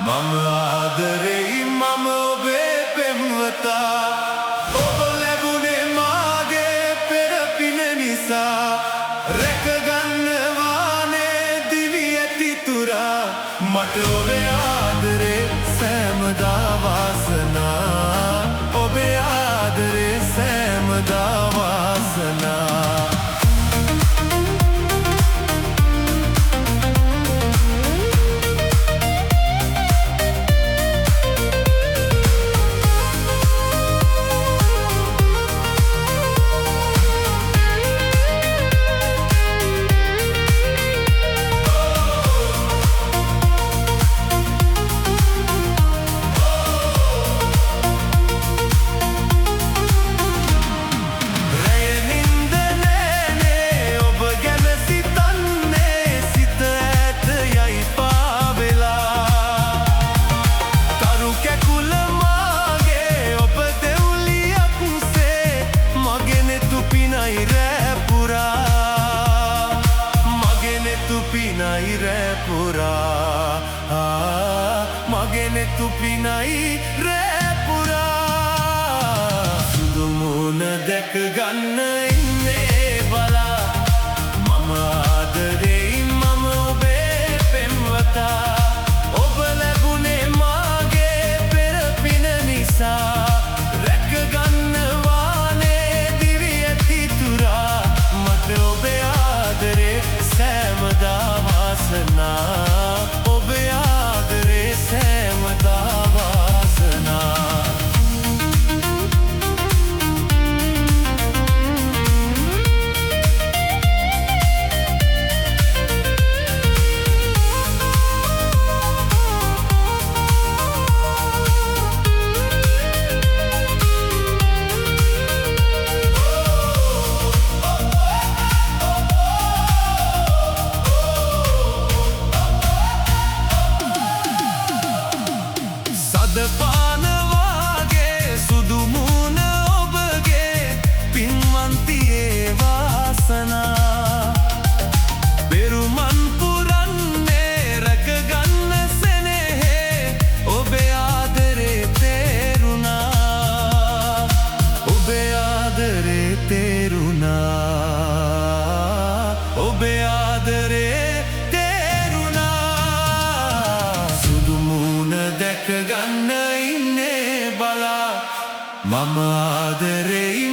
මම ආදරෙයි මම ඔබේ පෙම්වතා ඔබ ලැබුණේ මාගේ පෙර පින නිසා රැකගන්නවානේ දිවි ඇති තුරා මට ඔබේ ආදරේ සෑමදා වාසනා ඔබේ ආදරේ සෑමදා වාසනා පිනයි රැ පුරා මගේ නෙතු පිනයි රැ පුරා සුදු මුණ දැක ගන්න ඉන්නේ බලා මම ආදරෙයි මම ඔබේ පෙම්වතා ඔබ ලැබුණේ මාගේ පෙර පින නිසා රැකගන්නවානේ දිවි ඇති තුරා මට ඔබේ ආදරේ සෑමදා වාසනා ඔබේ ආදරේ සෑමදා වාසනා පානවාගේ සුදු මුණ ඔබගේ පින්වන්තියේ වාසනා පෙරුමන් පුරන්නේ රැකගන්න සෙනෙහේ ඔබේ ආදරේ තේරුණා ඔබේ ආදරේ තේරුණා ඔබේ ආදරේ සුදු මුණ දැක ගන්න ඉන්නේ බලා මම ආදරෙයි